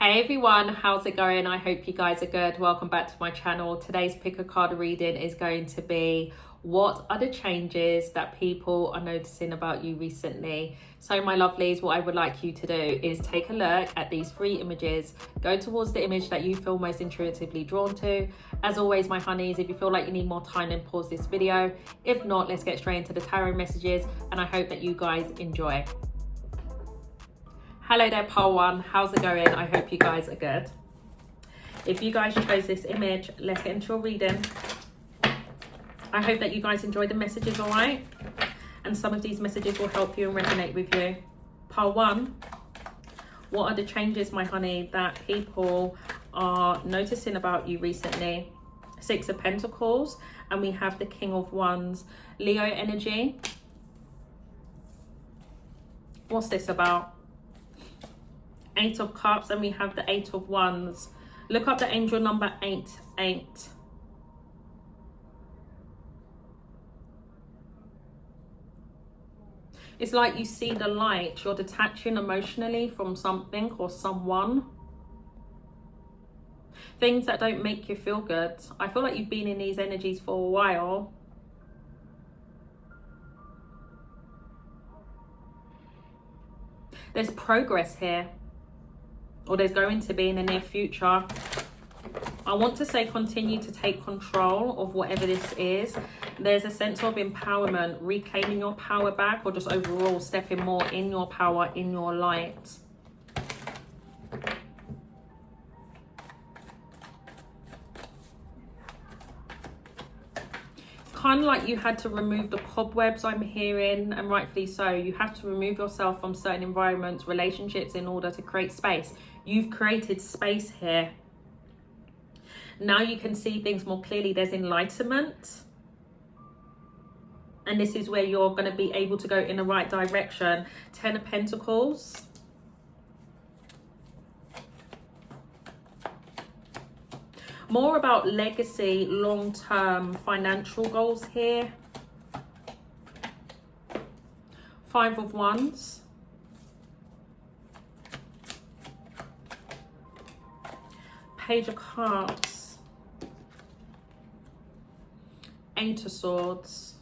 Hey everyone, how's it going? I hope you guys are good. Welcome back to my channel. Today's pick a card reading is going to be what are the changes that people are noticing about you recently. So my lovelies, what I would like you to do is take a look at these three images, go towards the image that you feel most intuitively drawn to. As always, my honeys, if you feel like you need more time, then pause this video. If not, let's get straight into the tarot messages, and I hope that you guys enjoy. Hello there, pile one, how's it going? I hope you guys are good. If you guys chose this image, let's get into your reading. I hope that you guys enjoy the messages, all right? And some of these messages will help you and resonate with you. Pile one, what are the changes, my honey, that people are noticing about you recently? Six of Pentacles, and we have the King of Wands. Leo energy. What's this about? Eight of Cups, and we have the Eight of Wands. Look up the angel number 88. It's like you see the light. You're detaching emotionally from something or someone. Things that don't make you feel good. I feel like you've been in these energies for a while. There's progress here, or there's going to be in the near future. I want to say continue to take control of whatever this is. There's a sense of empowerment, reclaiming your power back, or just overall stepping more in your power, in your light. It's kind of like you had to remove the cobwebs, I'm hearing, and rightfully so. You have to remove yourself from certain environments, relationships, in order to create space. You've created space here. Now you can see things more clearly. There's enlightenment. And this is where you're going to be able to go in the right direction. Ten of Pentacles. More about legacy, long-term financial goals here. Five of Wands. Page of Cups. Eight of Swords.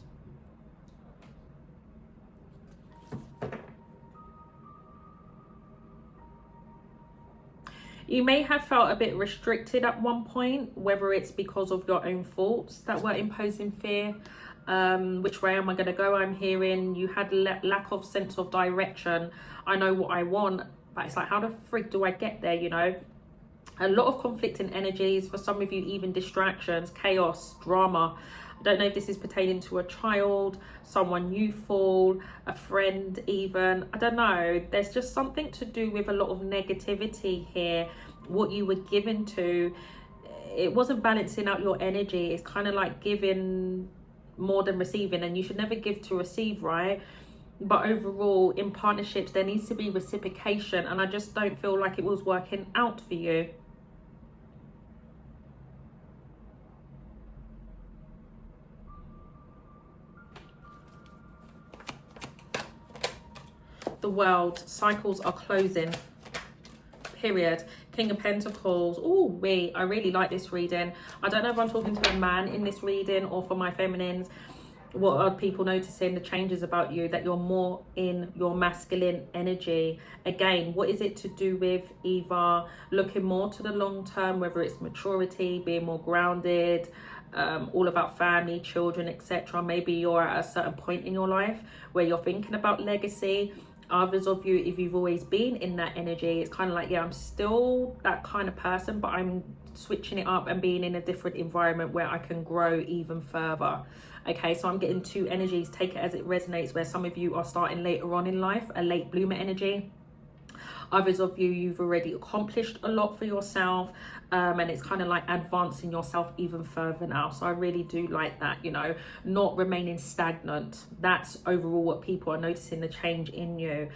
You may have felt a bit restricted at one point, whether it's because of your own thoughts that were imposing fear. Which way am I going to go? I'm hearing you had lack of sense of direction. I know what I want, but it's like, how the frig do I get there, you know? A lot of conflicting energies, for some of you even distractions, chaos, drama. I don't know if this is pertaining to a child, someone youthful, a friend even. I don't know. There's just something to do with a lot of negativity here. What you were given to, it wasn't balancing out your energy. It's kind of like giving more than receiving, and you should never give to receive, right? But overall, in partnerships, there needs to be reciprocation, and I just don't feel like it was working out for you. The World, cycles are closing, period. King of Pentacles. Oh wait, I really like this reading. I don't know if I'm talking to a man in this reading or for my feminines. What are people noticing? The changes about you, that you're more in your masculine energy. Again, what is it to do with? Either looking more to the long term, whether it's maturity, being more grounded, all about family, children, etc. Maybe you're at a certain point in your life where you're thinking about legacy. Others of you, if you've always been in that energy, it's kind of like, yeah, I'm still that kind of person, but I'm switching it up and being in a different environment where I can grow even further. Okay, so I'm getting two energies. Take it as it resonates, where some of you are starting later on in life, a late bloomer energy. Others of you, you've already accomplished a lot for yourself, and it's kind of like advancing yourself even further now. So I really do like that, you know, not remaining stagnant. That's overall what people are noticing, the change in you.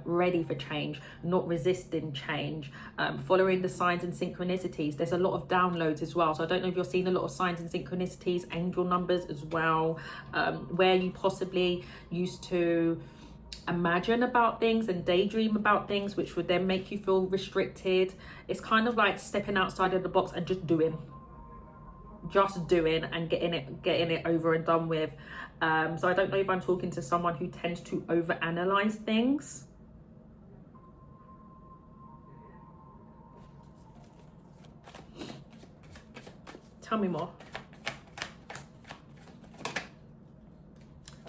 Ready for change, not resisting change, following the signs and synchronicities. There's a lot of downloads as well. So I don't know if you're seeing a lot of signs and synchronicities, angel numbers as well, where you possibly used to imagine about things and daydream about things, which would then make you feel restricted. It's kind of like stepping outside of the box and just doing and getting it over and done with. So I don't know if I'm talking to someone who tends to overanalyze things. Tell me more.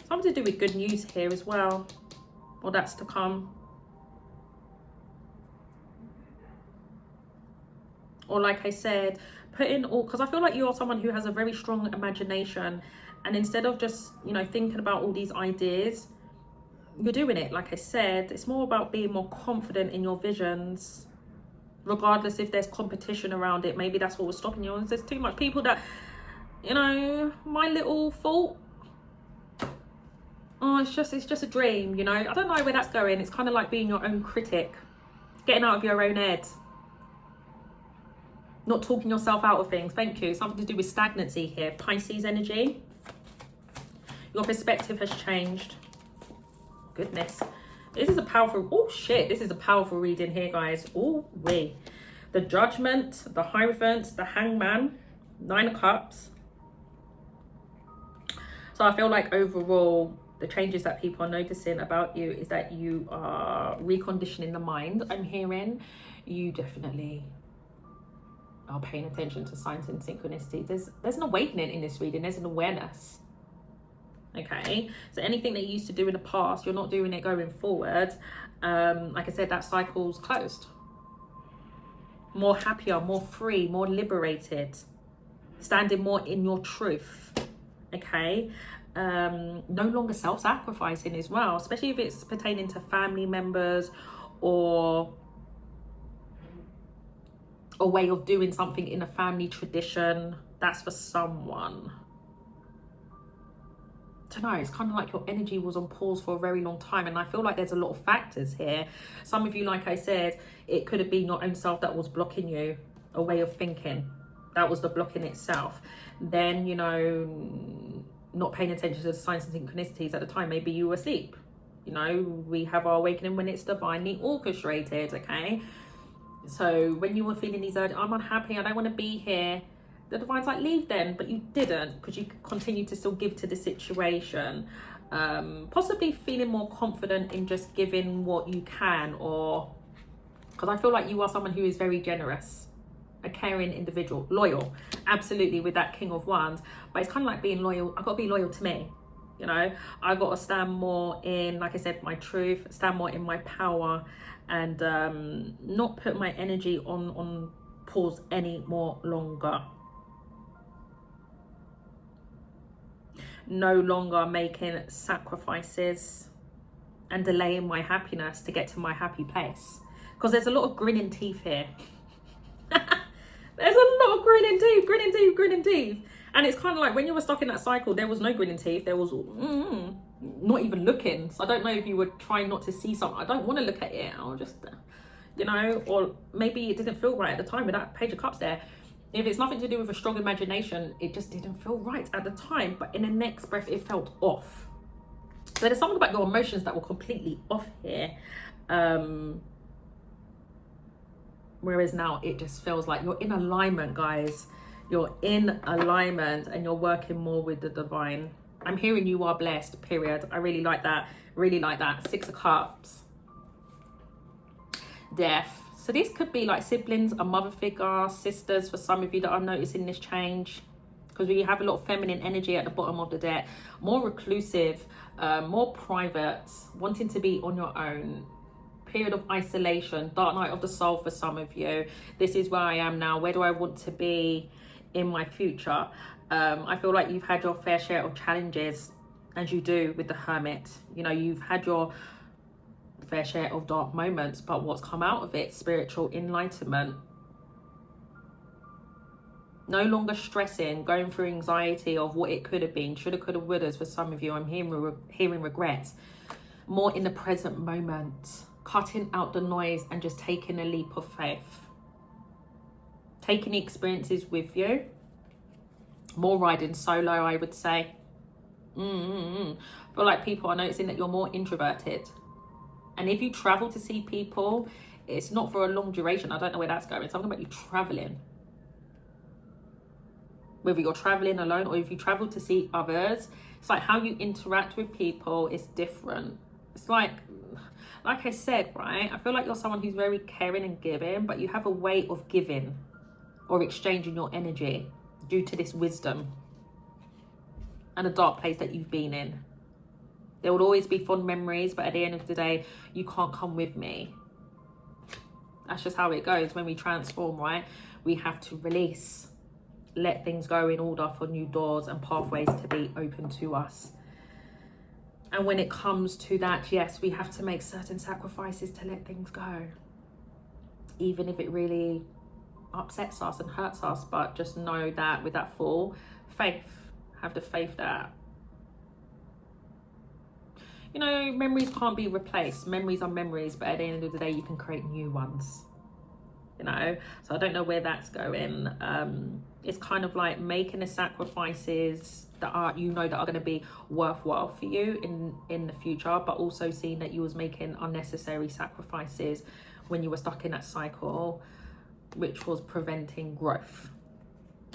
Something to do with good news here as well, or that's to come. Or like I said, put in all, because I feel like you are someone who has a very strong imagination, and instead of just, you know, thinking about all these ideas, you're doing it. Like I said, it's more about being more confident in your visions, regardless if there's competition around it. Maybe that's what was stopping you. There's too much people that, you know, my little fault. Oh, it's just a dream, you know. I don't know where that's going. It's kind of like being your own critic, getting out of your own head, not talking yourself out of things. Thank you. Something to do with stagnancy here. Pisces energy. Your perspective has changed. Goodness. This is a powerful, oh shit, this is a powerful reading here, guys. Oh, wait. The Judgment, the Hierophant, the Hangman, 9 of Cups. So I feel like overall, the changes that people are noticing about you is that you are reconditioning the mind. I'm hearing you definitely are paying attention to signs and synchronicity. There's an awakening in this reading. There's an awareness. Okay, so anything that you used to do in the past, you're not doing it going forward. Like I said, that cycle's closed. More happier, more free, more liberated, standing more in your truth. Okay, no longer self-sacrificing as well, especially if it's pertaining to family members or a way of doing something in a family tradition. That's for someone. I don't know, it's kind of like your energy was on pause for a very long time, and I feel like there's a lot of factors here. Some of you, like I said, it could have been your own self that was blocking you, a way of thinking that was the block in itself. Then, you know, not paying attention to the signs and synchronicities at the time. Maybe you were asleep. You know, we have our awakening when it's divinely orchestrated. Okay, so when you were feeling these urges, I'm unhappy, I don't want to be here, the divine's like, leave then, but you didn't, because you continue to still give to the situation. Possibly feeling more confident in just giving what you can, or because I feel like you are someone who is very generous, a caring individual, loyal, absolutely, with that King of Wands. But it's kind of like being loyal. I've got to be loyal to me, you know. I've got to stand more in, like I said, my truth, stand more in my power, and not put my energy on pause any more longer. No longer making sacrifices and delaying my happiness to get to my happy place, because there's a lot of grinning teeth here. There's a lot of grinning teeth, and it's kind of like when you were stuck in that cycle, there was no grinning teeth, there was not even looking. So I don't know if you were trying not to see something. I don't want to look at it, I'll just, you know, or maybe it didn't feel right at the time with that Page of Cups there. If it's nothing to do with a strong imagination, it just didn't feel right at the time, but in the next breath it felt off. So there's something about your emotions that were completely off here, whereas now it just feels like you're in alignment, guys. You're in alignment and you're working more with the divine. I'm hearing you are blessed, period. I really like that, really like that. 6 of Cups, Death. So this could be like siblings, a mother figure, sisters for some of you that are noticing this change, because we have a lot of feminine energy at the bottom of the deck, more reclusive, more private, wanting to be on your own, period of isolation, dark night of the soul for some of you. This is where I am now. Where do I want to be in my future? I feel like you've had your fair share of challenges, as you do with the Hermit. You know, you've had your fair share of dark moments, but what's come out of it? Spiritual enlightenment. No longer stressing, going through anxiety of what it could have been, shoulda, coulda, wouldas for some of you. I'm hearing regrets. More in the present moment, cutting out the noise and just taking a leap of faith. Taking the experiences with you. More riding solo, I would say. I feel like people are noticing that you're more introverted. And if you travel to see people, it's not for a long duration. I don't know where that's going. It's something about you traveling. Whether you're traveling alone or if you travel to see others, it's like how you interact with people is different. It's like I said, right? I feel like you're someone who's very caring and giving, but you have a way of giving or exchanging your energy due to this wisdom and a dark place that you've been in. There will always be fond memories, but at the end of the day, you can't come with me. That's just how it goes when we transform, right? We have to release, let things go in order for new doors and pathways to be open to us. And when it comes to that, yes, we have to make certain sacrifices to let things go, even if it really upsets us and hurts us. But just know that with that full faith, have the faith that, you know, memories can't be replaced. Memories are memories, but at the end of the day, you can create new ones, you know? So I don't know where that's going. It's kind of like making the sacrifices that are, you know, that are going to be worthwhile for you in the future, but also seeing that you was making unnecessary sacrifices when you were stuck in that cycle, which was preventing growth.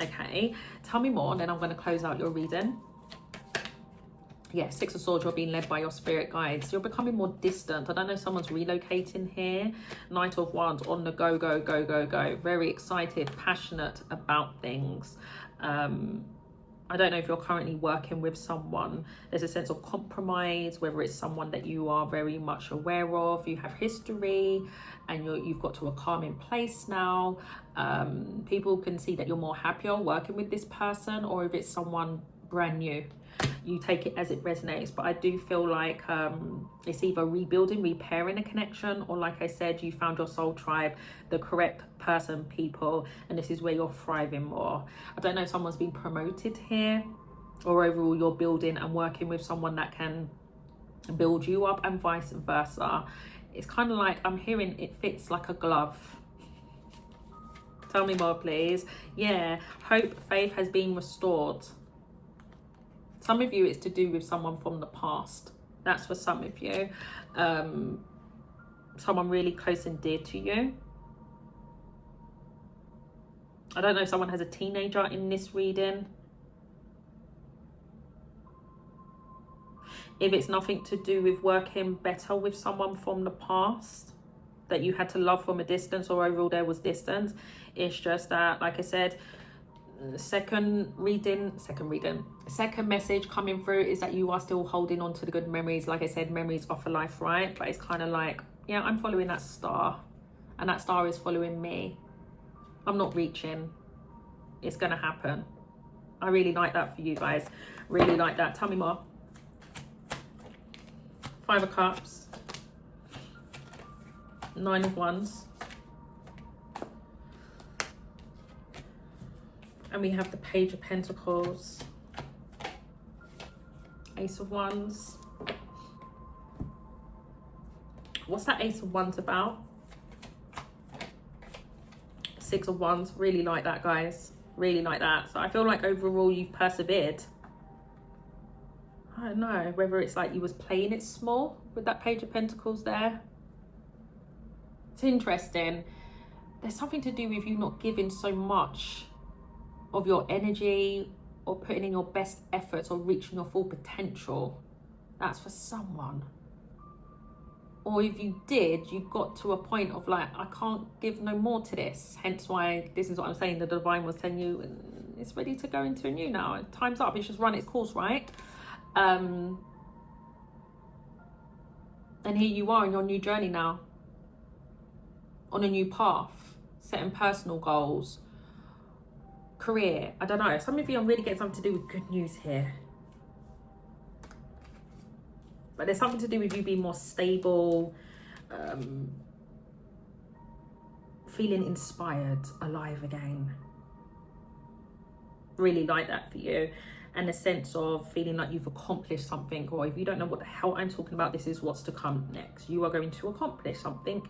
Okay, tell me more, and then I'm going to close out your reading. Yeah, Six of Swords, you're being led by your spirit guides. You're becoming more distant. I don't know if someone's relocating here. Knight of Wands, on the go, go, go, go, go. Very excited, passionate about things. I don't know if you're currently working with someone. There's a sense of compromise, whether it's someone that you are very much aware of, you have history, and you've got to a calming place now. People can see that you're more happier working with this person, or if it's someone brand new, you take it as it resonates. But I do feel like it's either rebuilding, repairing a connection, or like I said, you found your soul tribe, the correct person, people, and this is where you're thriving more. I don't know if someone's been promoted here, or overall you're building and working with someone that can build you up, and vice versa. It's kind of like I'm hearing it fits like a glove. Tell me more, please. Yeah, hope, faith has been restored. Some of you, it's to do with someone from the past. That's for some of you. Someone really close and dear to you. I don't know if someone has a teenager in this reading. If it's nothing to do with working better with someone from the past that you had to love from a distance, or overall there was distance, it's just that, like I said, second message coming through is that you are still holding on to the good memories. Like I said, memories are for life, right? But it's kind of like, yeah, I'm following that star, and that star is following me. I'm not reaching. It's gonna happen. I really like that for you guys. Really like that. Tell me more. Five of Cups, Nine of Wands, and we have the Page of Pentacles, Ace of Wands. What's that Ace of Wands about? Six of Wands. Really like that, guys. Really like that. So I feel like overall you've persevered. I don't know whether it's like you was playing it small with that Page of Pentacles there. It's interesting. There's something to do with you not giving so much of your energy, or putting in your best efforts, or reaching your full potential. That's for someone. Or if you did, you got to a point of like, I can't give no more to this. Hence why this is what I'm saying. The divine was telling you it's ready to go into a new now. Time's up. It's just run its course, right? And here you are in your new journey now, on a new path, setting personal goals, career. I don't know, some of you, I'm really getting something to do with good news here, but there's something to do with you being more stable, feeling inspired, alive again. Really like that for you. And a sense of feeling like you've accomplished something, or if you don't know what the hell I'm talking about, this is what's to come next. You are going to accomplish something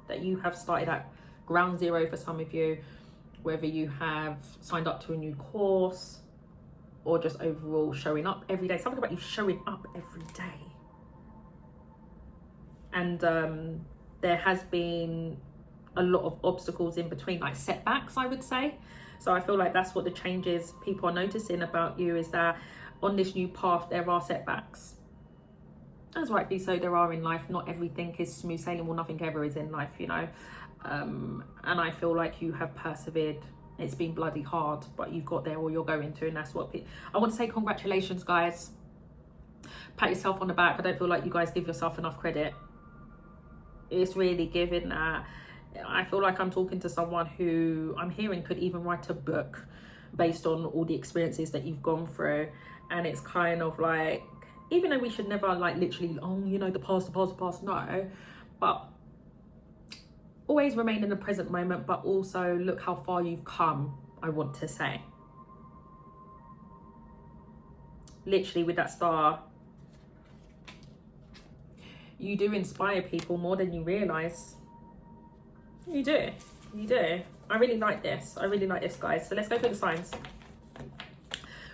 that you have started at ground zero for some of you, whether you have signed up to a new course, or just overall showing up every day. Something about you showing up every day. And there has been a lot of obstacles in between, like setbacks, I would say. So I feel like that's what the changes people are noticing about you, is that on this new path there are setbacks. As rightly so there are in life. Not everything is smooth sailing. Well, nothing ever is in life, you know. And I feel like you have persevered. It's been bloody hard, but you've got there, or you're going to, and that's what I want to say. Congratulations, guys. Pat yourself on the back. I don't feel like you guys give yourself enough credit. It's really giving that. I feel like I'm talking to someone who I'm hearing could even write a book based on all the experiences that you've gone through. And it's kind of like, even though we should never like literally, oh, you know, the past, no, but always remain in the present moment, but also look how far you've come, I want to say. Literally with that star, you do inspire people more than you realise. You do. I really like this. Guys. So let's go through the signs.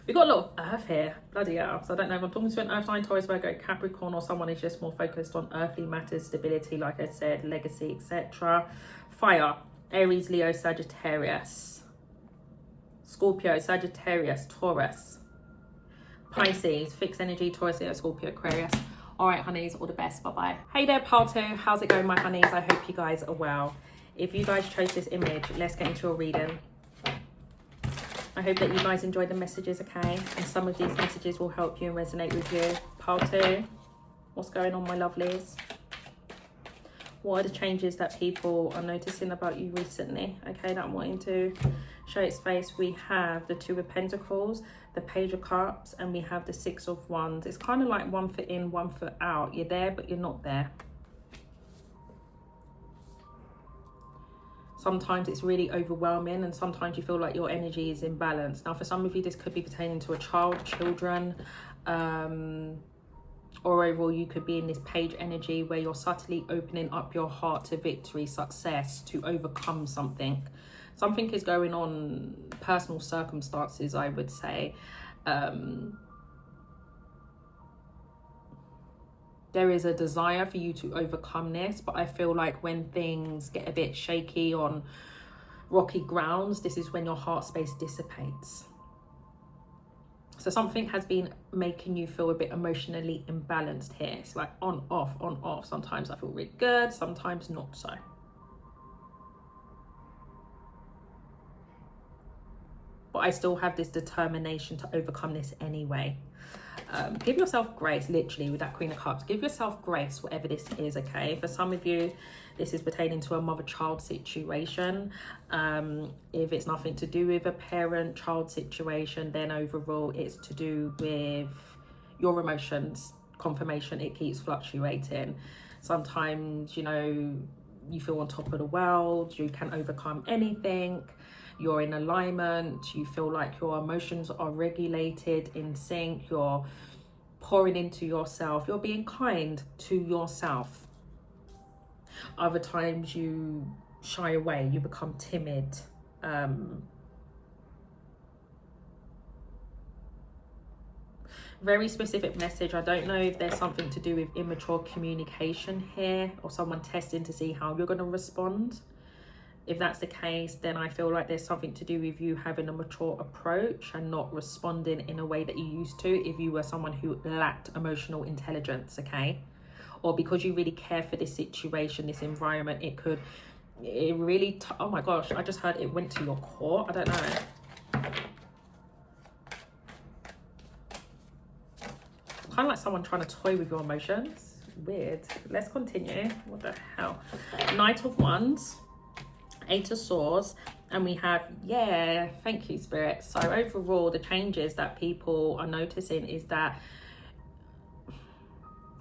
We've got a lot of earth here. Bloody hell. So I don't know if I'm talking to an earth sign, Taurus, Virgo, Capricorn, or someone is just more focused on earthly matters, stability, like I said, legacy, etc. Fire. Aries, Leo, Sagittarius. Scorpio, Sagittarius, Taurus. Pisces, fixed energy, Taurus, Leo, Scorpio, Aquarius. All right, honeys, all the best. Bye-bye. Hey there, Pile 2. How's it going, my honeys? I hope you guys are well. If you guys chose this image, let's get into a reading. I hope that you guys enjoyed the messages, okay? And some of these messages will help you and resonate with you. Pile 2, what's going on, my lovelies? What are the changes that people are noticing about you recently, okay, that I'm wanting to show its face? We have the Two of Pentacles, the Page of Cups, and we have the Six of Wands. It's kind of like 1 foot in, 1 foot out. You're there, but you're not there. Sometimes it's really overwhelming, and sometimes you feel like your energy is imbalanced. Now, for some of you, this could be pertaining to a child, children, or overall you could be in this page energy where you're subtly opening up your heart to victory, success, to overcome something. Something is going on, personal circumstances, I would say. There is a desire for you to overcome this, but I feel like when things get a bit shaky on rocky grounds, this is when your heart space dissipates. So something has been making you feel a bit emotionally imbalanced here. It's like on, off, on, off. Sometimes I feel really good, sometimes not so. But I still have this determination to overcome this anyway. Give yourself grace, literally, with that Queen of Cups. Give yourself grace, whatever this is, okay? For some of you, this is pertaining to a mother-child situation. If it's nothing to do with a parent-child situation, then overall it's to do with your emotions. Confirmation, it keeps fluctuating. Sometimes, you know, you feel on top of the world, you can overcome anything. You're in alignment, you feel like your emotions are regulated, in sync, you're pouring into yourself, you're being kind to yourself. Other times you shy away, you become timid. Very specific message. I don't know if there's something to do with immature communication here, or someone testing to see how you're going to respond. If that's the case, then I feel like there's something to do with you having a mature approach and not responding in a way that you used to if you were someone who lacked emotional intelligence, okay? Or because you really care for this situation, this environment, it really, oh my gosh, I just heard it went to your core. I don't know. Kind of like someone trying to toy with your emotions. Weird. Let's continue. What the hell? Knight of Wands. 8 of Swords, and we have, yeah, thank you, Spirit. So overall, the changes that people are noticing is that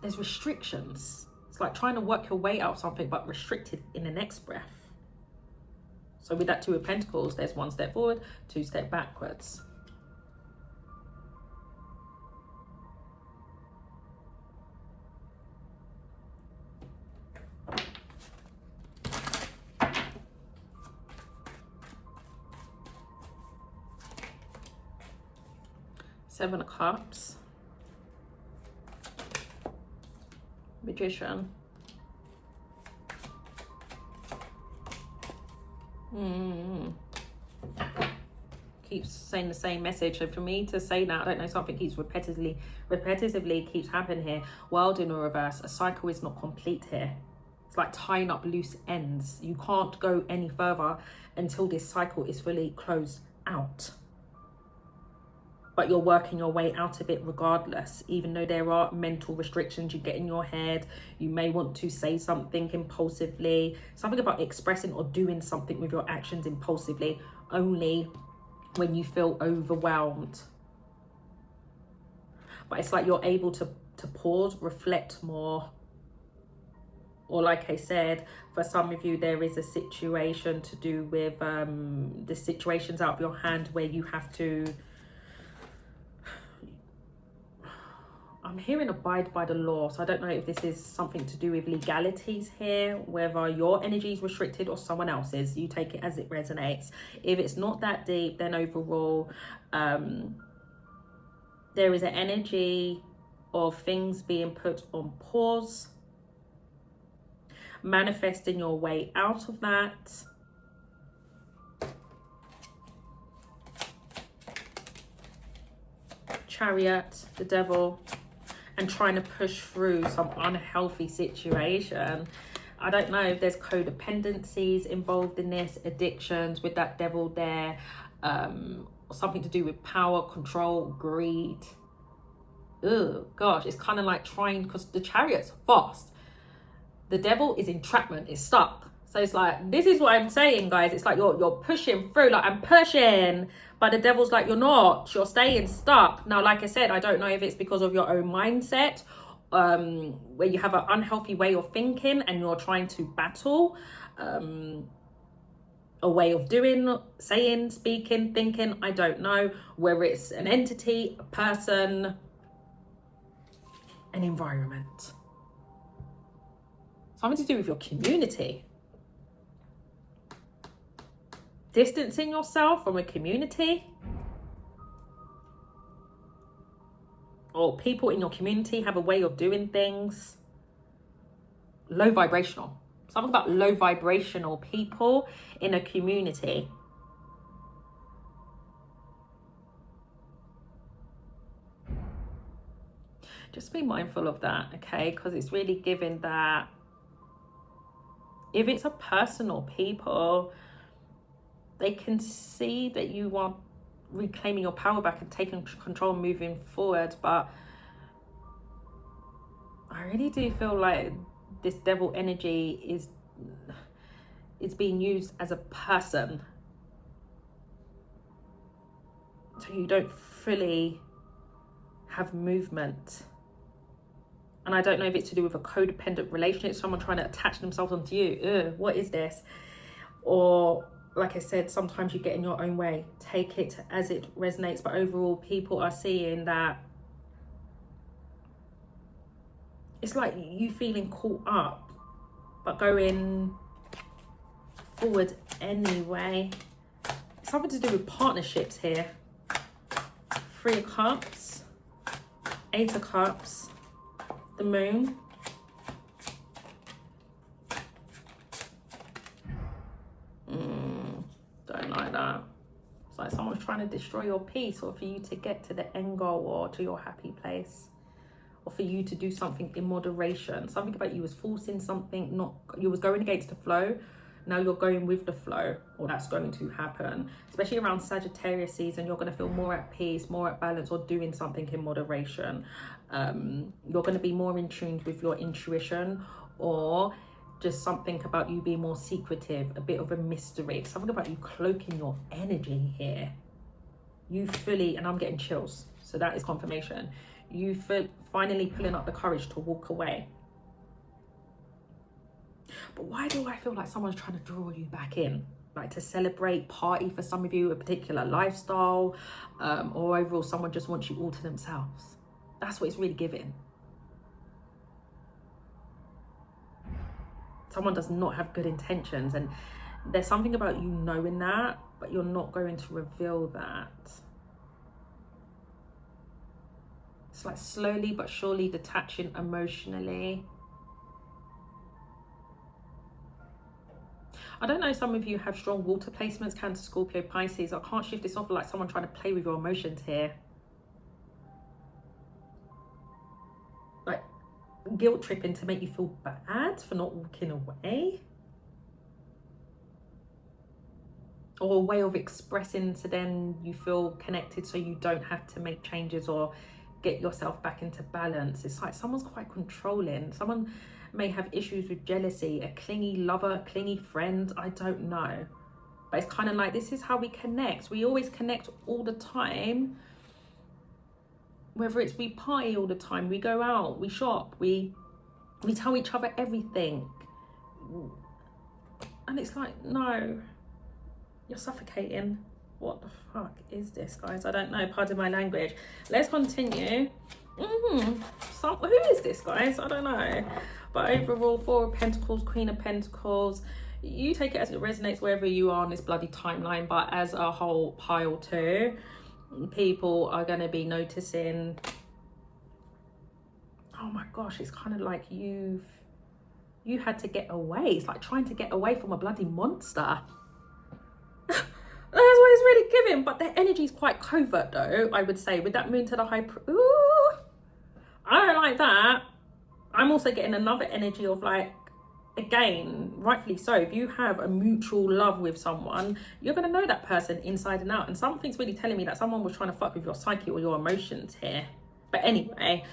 there's restrictions. It's like trying to work your way out of something, but restricted in the next breath. So with that Two of Pentacles, there's 1 step forward, 2 steps backwards. Seven of Cups. Magician. Keeps saying the same message. So for me to say that, I don't know, something keeps repetitively keeps happening here. World in a reverse. A cycle is not complete here. It's like tying up loose ends. You can't go any further until this cycle is fully closed out. But you're working your way out of it regardless, even though there are mental restrictions you get in your head. You may want to say something impulsively, something about expressing or doing something with your actions impulsively, only when you feel overwhelmed. But it's like you're able to pause, reflect more. Or like I said, for some of you, there is a situation to do with the situations out of your hand where you have to, I'm hearing abide by the law. So I don't know if this is something to do with legalities here, whether your energy is restricted or someone else's. You take it as it resonates. If it's not that deep, then overall, there is an energy of things being put on pause, manifesting your way out of that. Chariot, the Devil, and trying to push through some unhealthy situation. I don't know if there's codependencies involved in this, addictions with that Devil there, something to do with power, control, greed. Oh gosh, it's kind of like trying, because the Chariot's fast. The Devil is entrapment, it's stuck. So it's like, this is what I'm saying, guys. It's like you're pushing through, like I'm pushing, but the Devil's like, you're not, you're staying stuck. Now, like I said, I don't know if it's because of your own mindset, where you have an unhealthy way of thinking and you're trying to battle a way of doing, saying, speaking, thinking. I don't know, whether it's an entity, a person, an environment. Something to do with your community. Distancing yourself from a community, or people in your community have a way of doing things. Low vibrational. Something about low vibrational people in a community. Just be mindful of that, okay? Because it's really giving that, if it's a person or people, they can see that you are reclaiming your power back and taking control moving forward. But I really do feel like this Devil energy is being used as a person. So you don't fully have movement. And I don't know if it's to do with a codependent relationship, someone trying to attach themselves onto you. Ugh, what is this? Or, like I said, sometimes you get in your own way. Take it as it resonates. But overall, people are seeing that it's like you feeling caught up, but going forward anyway. Something to do with partnerships here. 3 of Cups, 8 of Cups, the Moon. Don't like that. It's like someone's trying to destroy your peace, or for you to get to the end goal or to your happy place, or for you to do something in moderation. Something about you was forcing something, not, you was going against the flow. Now you're going with the flow, or that's going to happen. Especially around Sagittarius season, you're going to feel more at peace, more at balance, or doing something in moderation. You're going to be more in tune with your intuition, or just something about you being more secretive, a bit of a mystery. Something about you cloaking your energy here. You fully, and I'm getting chills, so that is confirmation. You finally pulling up the courage to walk away. But why do I feel like someone's trying to draw you back in? Like to celebrate, party for some of you, a particular lifestyle, or overall someone just wants you all to themselves. That's what it's really giving. Someone does not have good intentions, and there's something about you knowing that, but you're not going to reveal that. It's like slowly but surely detaching emotionally. I don't know, some of you have strong water placements, Cancer, Scorpio, Pisces. I can't shift this off like someone trying to play with your emotions here. Like guilt tripping to make you feel bad for not walking away. Or a way of expressing so then you feel connected so you don't have to make changes or get yourself back into balance. It's like someone's quite controlling. Someone may have issues with jealousy, a clingy lover, a clingy friend, I don't know. But it's kind of like, this is how we connect. We always connect all the time. Whether it's we party all the time, we go out, we shop, we tell each other everything. And it's like, no, you're suffocating. What the fuck is this, guys? I don't know, pardon my language. Let's continue. Who is this, guys? I don't know. But overall, Four of Pentacles, Queen of Pentacles, you take it as it resonates wherever you are on this bloody timeline, but as a whole pile too, people are going to be noticing, oh my gosh, it's kind of like you had to get away. It's like trying to get away from a bloody monster. That's what it's really giving, but their energy is quite covert though, I would say, with that moon to the high. Ooh, I don't like that. I'm also getting another energy of like, again, rightfully so, if you have a mutual love with someone, you're going to know that person inside and out. And something's really telling me that someone was trying to fuck with your psyche or your emotions here. But anyway,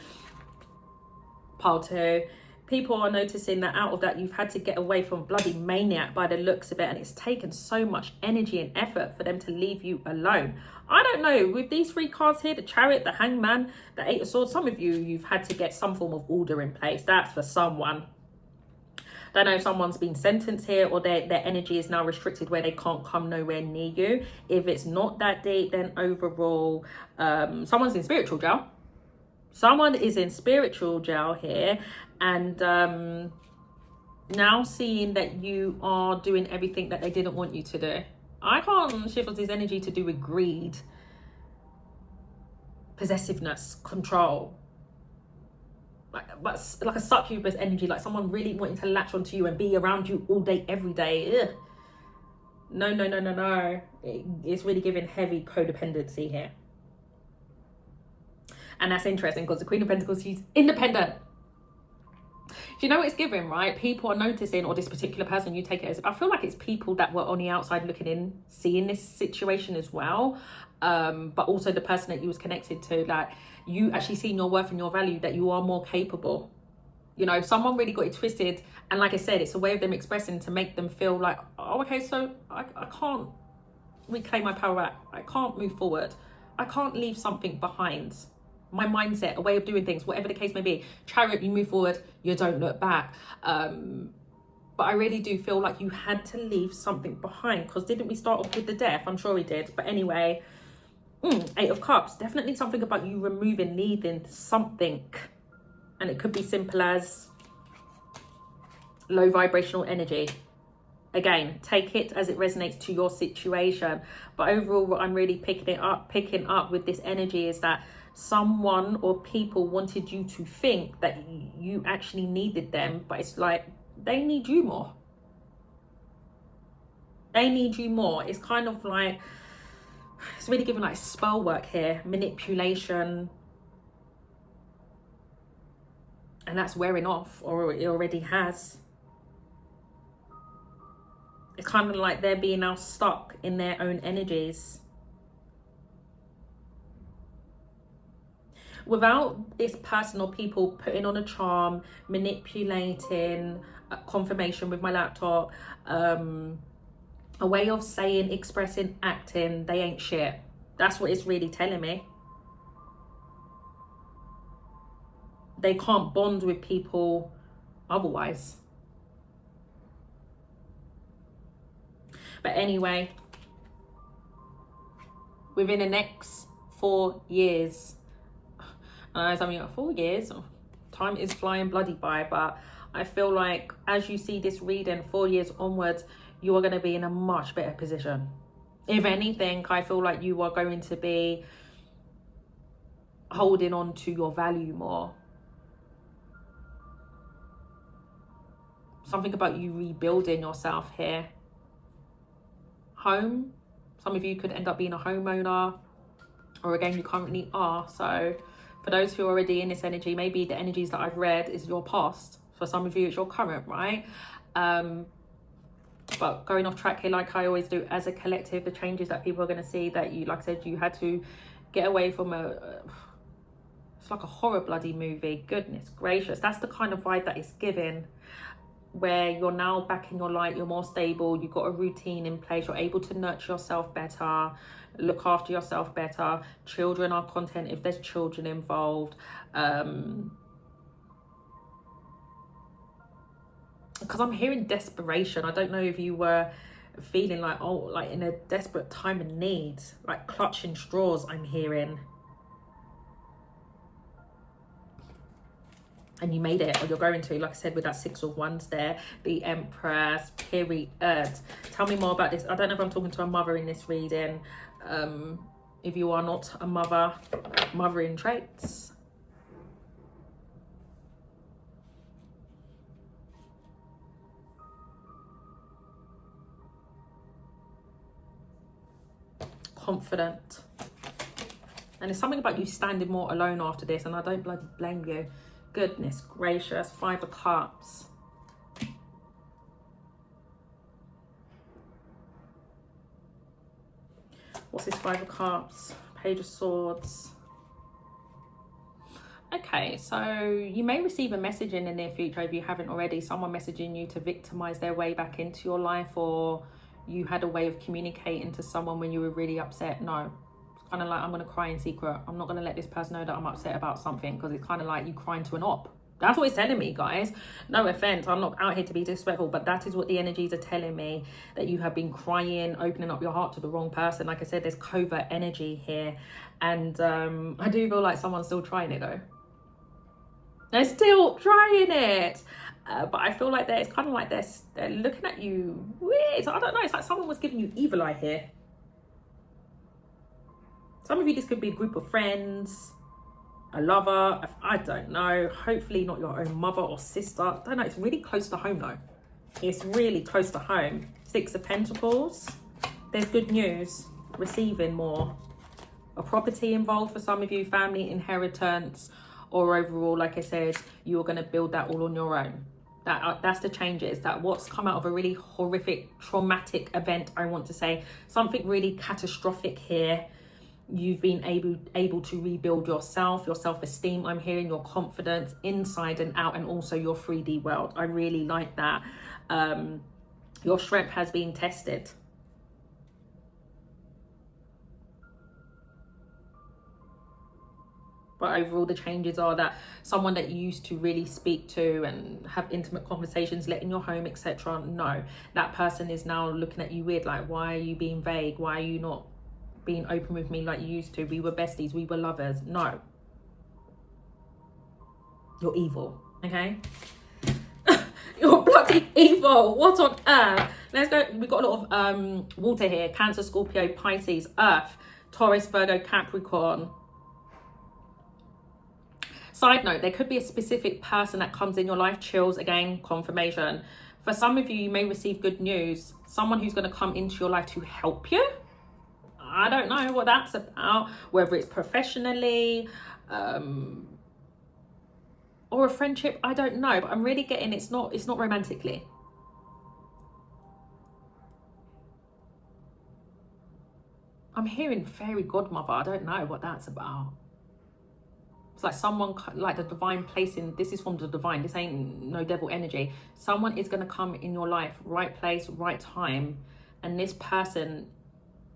pile two. People are noticing that out of that, you've had to get away from bloody maniac by the looks of it. And it's taken so much energy and effort for them to leave you alone. I don't know, with these three cards here, the Chariot, the Hangman, the Eight of Swords, some of you, you've had to get some form of order in place. That's for someone. Don't know if someone's been sentenced here or their energy is now restricted where they can't come nowhere near you. If it's not that deep, then overall, someone's in spiritual jail. Someone is in spiritual jail here, and now seeing that you are doing everything that they didn't want you to do. I can't shift this energy to do with greed, possessiveness, control. But like a succubus energy, like someone really wanting to latch onto you and be around you all day, every day. Ugh. No. It's really giving heavy codependency here. And that's interesting because the Queen of Pentacles, she's independent. Do you know what it's giving, right? People are noticing, or this particular person, you take it as, I feel like it's people that were on the outside looking in, seeing this situation as well. But also the person that you was connected to, like you actually seeing your worth and your value, that you are more capable. You know, someone really got it twisted. And like I said, it's a way of them expressing to make them feel like, oh, okay, so I can't reclaim my power back. I can't move forward. I can't leave something behind. My mindset, a way of doing things, whatever the case may be. Chariot, you move forward, you don't look back. But I really do feel like you had to leave something behind, because didn't we start off with the death? I'm sure we did. But anyway, Eight of Cups, definitely something about you removing, leaving something. And it could be simple as low vibrational energy. Again, take it as it resonates to your situation. But overall, what I'm really picking up with this energy is that someone or people wanted you to think that you actually needed them, but it's like they need you more. They need you more. It's kind of like, it's really giving like spell work here, manipulation, and that's wearing off, or it already has. It's kind of like they're being now stuck in their own energies. Without this person or people putting on a charm, manipulating, confirmation with my laptop, a way of saying, expressing, acting, they ain't shit. That's what it's really telling me. They can't bond with people otherwise. But anyway, within the next 4 years, I know some of you are 4 years, time is flying bloody by, but I feel like as you see this reading 4 years onwards, you are going to be in a much better position. If anything, I feel like you are going to be holding on to your value more. Something about you rebuilding yourself here. Home. Some of you could end up being a homeowner, or again, you currently are. So for those who are already in this energy, maybe the energies that I've read is your past. For some of you, it's your current, right? But going off track here, like I always do, as a collective, the changes that people are going to see, that you, like I said, you had to get away from it's like a horror bloody movie. Goodness gracious. That's the kind of vibe that it's giving, where you're now back in your light, you're more stable, you've got a routine in place, you're able to nurture yourself better, look after yourself better. Children are content if there's children involved. Because I'm hearing desperation. I don't know if you were feeling like, oh, like in a desperate time of need, like clutching straws, I'm hearing. And you made it, or you're going to, like I said, with that Six of Wands there, the Empress, period. Tell me more about this. I don't know if I'm talking to a mother in this reading. If you are not a mother, mothering traits. Confident. And there's something about you standing more alone after this, and I don't bloody blame you. Goodness gracious. Five of Cups. What's this Five of Cups? Page of Swords. Okay, so you may receive a message in the near future, if you haven't already, someone messaging you to victimize their way back into your life, or you had a way of communicating to someone when you were really upset. No, it's kind of like, I'm going to cry in secret. I'm not going to let this person know that I'm upset about something, because it's kind of like you crying to an op. That's what it's telling me, guys. No offense, I'm not out here to be disrespectful, but that is what the energies are telling me, that you have been crying, opening up your heart to the wrong person. Like I said, there's covert energy here, and I do feel like someone's still trying it though. They're still trying it. But I feel like it's kind of like they're looking at you weird. I don't know. It's like someone was giving you evil eye here. Some of you, this could be a group of friends, a lover. I don't know. Hopefully not your own mother or sister. I don't know. It's really close to home though. It's really close to home. Six of Pentacles. There's good news. Receiving more. A property involved for some of you. Family, inheritance. Or overall, like I said, you're going to build that all on your own. That's the changes. That what's come out of a really horrific, traumatic event, I want to say. Something really catastrophic here. You've been able to rebuild yourself, your self-esteem. I'm hearing your confidence inside and out, and also your 3D world. I really like that. Your strength has been tested. But overall, the changes are that someone that you used to really speak to and have intimate conversations, let in your home, etc. No, that person is now looking at you weird. Like, why are you being vague? Why are you not being open with me like you used to? We were besties. We were lovers. No. You're evil. Okay? You're bloody evil. What on earth? Let's go. We've got a lot of water here. Cancer, Scorpio, Pisces, Earth, Taurus, Virgo, Capricorn. Side note, there could be a specific person that comes in your life. Chills, again, confirmation. For some of you, you may receive good news. Someone who's going to come into your life to help you. I don't know what that's about. Whether it's professionally or a friendship, I don't know. But I'm really getting it's not romantically. I'm hearing fairy godmother. I don't know what that's about. It's like someone, like the divine placing, this is from the divine, this ain't no devil energy. Someone is going to come in your life, right place, right time. And this person,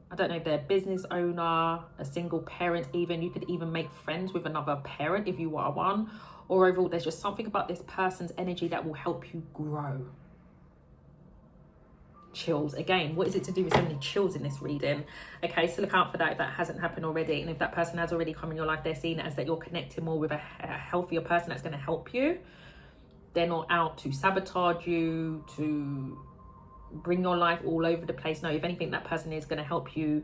I don't know if they're a business owner, a single parent even. You could even make friends with another parent if you are one. Or overall, there's just something about this person's energy that will help you grow. Chills. Again, what is it to do with so many chills in this reading? Okay, so look out for that if that hasn't happened already. And if that person has already come in your life, they're seeing it as that you're connecting more with a healthier person that's going to help you. They're not out to sabotage you, to bring your life all over the place. No, if anything, that person is going to help you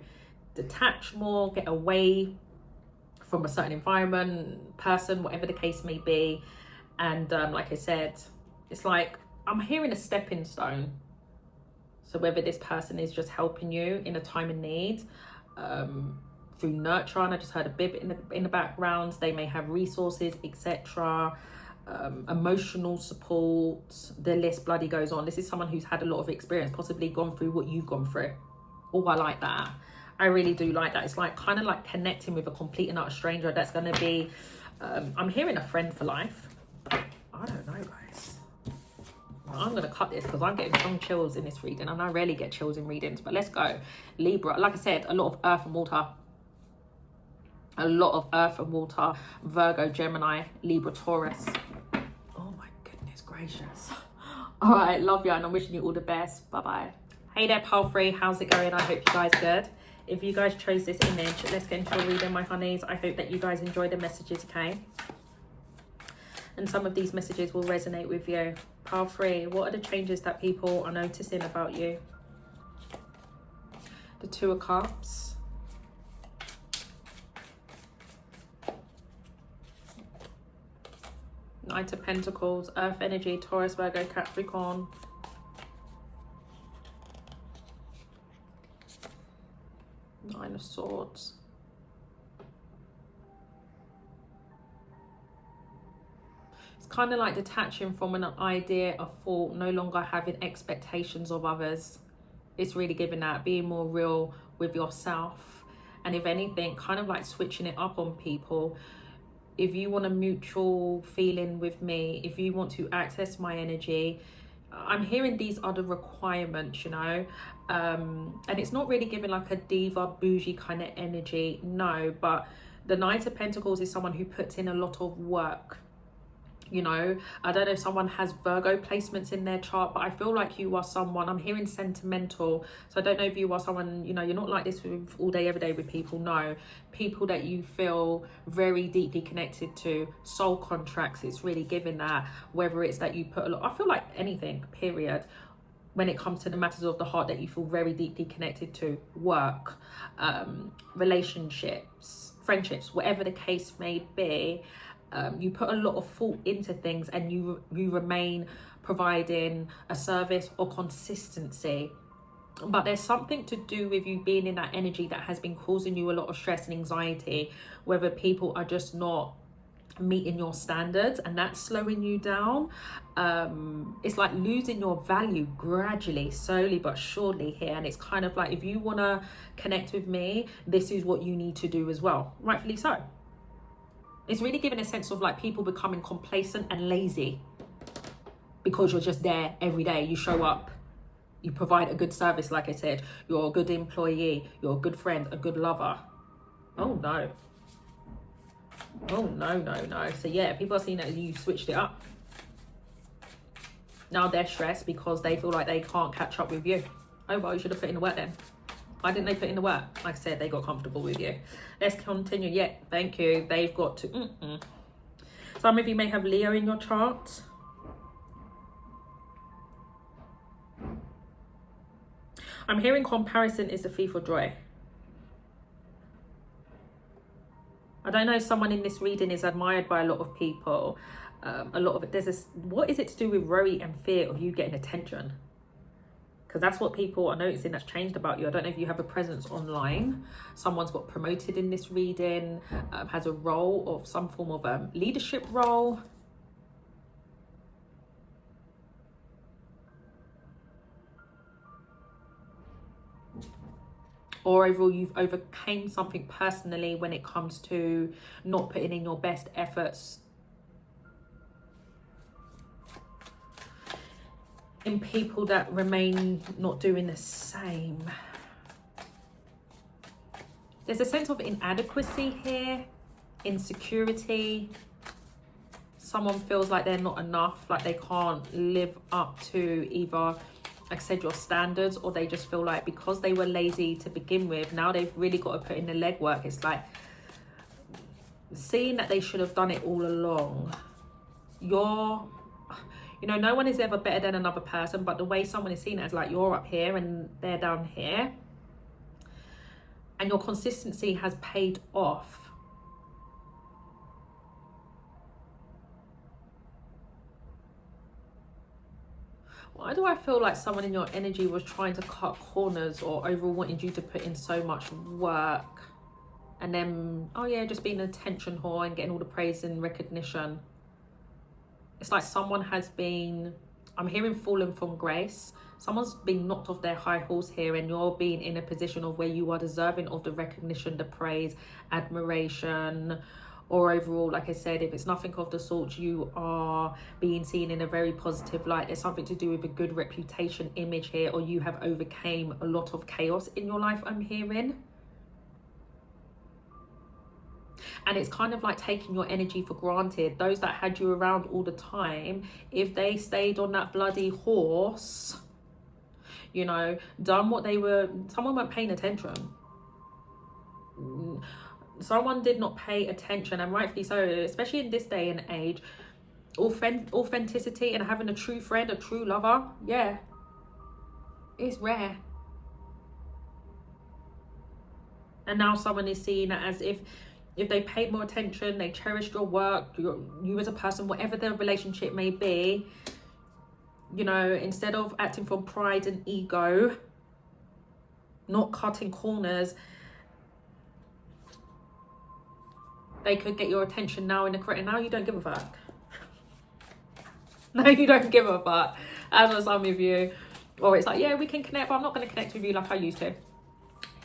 detach more, get away from a certain environment, person, whatever the case may be. And like I said, it's like I'm hearing a stepping stone. So whether this person is just helping you in a time of need, through nurture, and I just heard a bib in the background, they may have resources, etc., emotional support, the list bloody goes on. This is someone who's had a lot of experience, possibly gone through what you've gone through. Oh, I like that. I really do like that. It's like kind of like connecting with a complete and utter stranger. That's going to be, I'm hearing a friend for life. I don't know, guys. I'm going to cut this because I'm getting strong chills in this reading, and I rarely get chills in readings, but let's go. Libra, like I said, a lot of earth and water. A lot of earth and water. Virgo, Gemini, Libra, Taurus. Oh my goodness gracious. All right, love you, and I'm wishing you all the best. Bye-bye. Hey there, pal free. How's it going? I hope you guys are good. If you guys chose this image, let's get into a reading, my honeys. I hope that you guys enjoy the messages, okay? And some of these messages will resonate with you. Pile 3, what are the changes that people are noticing about you? The 2 of Cups. Knight of Pentacles, Earth energy, Taurus, Virgo, Capricorn. Nine of Swords. It's kind of like detaching from an idea, a thought, no longer having expectations of others. It's really giving that, being more real with yourself. And if anything, kind of like switching it up on people. If you want a mutual feeling with me, if you want to access my energy, I'm hearing these are the requirements, you know, and it's not really giving like a diva bougie kind of energy, no, but the Knight of Pentacles is someone who puts in a lot of work, you know. I don't know if someone has Virgo placements in their chart, but I feel like you are someone, I'm hearing sentimental, so I don't know if you are someone, you know, you're not like this with all day every day with people, no, people that you feel very deeply connected to, soul contracts, it's really giving that, whether it's that you put a lot, I feel like anything, period, when it comes to the matters of the heart that you feel very deeply connected to, work, relationships, friendships, whatever the case may be. You put a lot of thought into things, and you remain providing a service or consistency. But there's something to do with you being in that energy that has been causing you a lot of stress and anxiety, whether people are just not meeting your standards, and that's slowing you down. It's like losing your value gradually, slowly but surely here. And it's kind of like, if you want to connect with me, this is what you need to do as well, rightfully so. It's really giving a sense of like people becoming complacent and lazy because you're just there every day. You show up, you provide a good service, like I said, you're a good employee, you're a good friend, a good lover. Oh no. Oh no, no, no. So yeah, people are seeing that you switched it up. Now they're stressed because they feel like they can't catch up with you. Oh well, you should have put in the work then. Why didn't they put in the work? Like I said, they got comfortable with you. Let's continue. Yeah, thank you. They've got to... Some of you may have Leo in your chart. I'm hearing comparison is the thief of joy. I don't know if someone in this reading is admired by a lot of people. A lot of it, there's this, what is it to do with worry and fear of you getting attention? Because that's what people are noticing that's changed about you. I don't know if you have a presence online. Someone's got promoted in this reading, has a role of some form of leadership role. Or overall, you've overcame something personally when it comes to not putting in your best efforts in people that remain not doing the same. There's a sense of inadequacy here, insecurity. Someone feels like they're not enough, like they can't live up to either, like I said, your standards, or they just feel like because they were lazy to begin with, now they've really got to put in the legwork. It's like seeing that they should have done it all along. You know, no one is ever better than another person, but the way someone is seen as like you're up here and they're down here, and your consistency has paid off. Why do I feel like someone in your energy was trying to cut corners or overall wanted you to put in so much work? And then, oh yeah, just being an attention whore and getting all the praise and recognition. It's like someone has been, I'm hearing fallen from grace. Someone's been knocked off their high horse here, and you're being in a position of where you are deserving of the recognition, the praise, admiration, or overall, like I said, if it's nothing of the sort, you are being seen in a very positive light. There's something to do with a good reputation image here, or you have overcame a lot of chaos in your life, I'm hearing. And it's kind of like taking your energy for granted. Those that had you around all the time, if they stayed on that bloody horse, you know, done what they were, someone weren't paying attention. Someone did not pay attention, and rightfully so, especially in this day and age. Authenticity and having a true friend, a true lover, yeah, it's rare. And now someone is seen as if they paid more attention, they cherished your work, you as a person, whatever the relationship may be, you know, instead of acting from pride and ego, not cutting corners, they could get your attention now in the correct, and now you don't give a fuck. No, you don't give a fuck. As for some of you, or it's like, yeah, we can connect, but I'm not going to connect with you like I used to.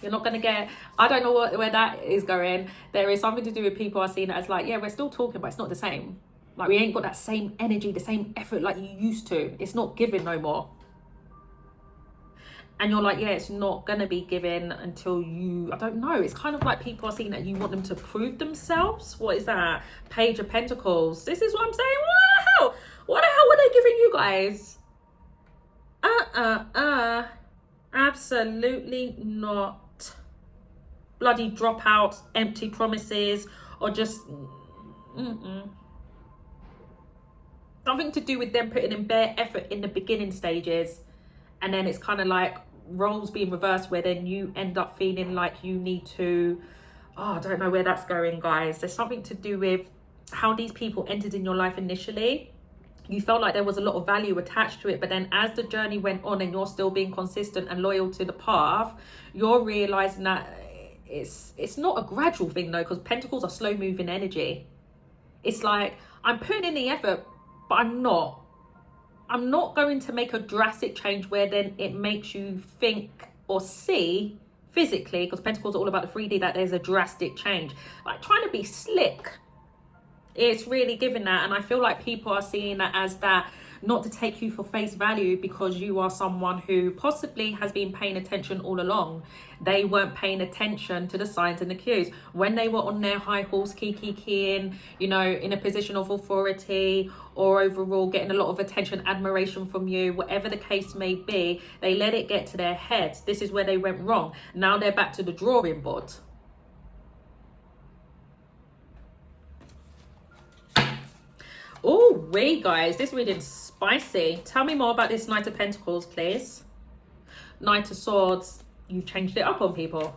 You're not going to get, I don't know where that is going. There is something to do with people are seeing it as like, yeah, we're still talking, but it's not the same. Like, we ain't got that same energy, the same effort like you used to. It's not giving no more. And you're like, yeah, it's not going to be given until you, I don't know. It's kind of like people are seeing that you want them to prove themselves. What is that? Page of Pentacles. This is what I'm saying. Wow. What the hell were they giving you guys? Absolutely not. Bloody dropouts, empty promises, or just something to do with them putting in bare effort in the beginning stages, and then it's kind of like roles being reversed, where then you end up feeling like you need to, I don't know where that's going, guys. There's something to do with how these people entered in your life initially. You felt like there was a lot of value attached to it, but then as the journey went on and you're still being consistent and loyal to the path, you're realizing that it's not a gradual thing though, because Pentacles are slow moving energy. It's like, I'm putting in the effort, but I'm not going to make a drastic change where then it makes you think or see physically, because Pentacles are all about the 3D, that there's a drastic change. Like trying to be slick. It's really giving that, and I feel like people are seeing that as that, not to take you for face value, because you are someone who possibly has been paying attention all along. They weren't paying attention to the signs and the cues when they were on their high horse, keying, you know, in a position of authority, or overall getting a lot of attention, admiration from you, whatever the case may be. They let it get to their heads. This is where they went wrong. Now they're back to the drawing board. Oh, wait, guys, this reading's spicy. Tell me more about this Knight of Pentacles, please. Knight of Swords, you changed it up on people.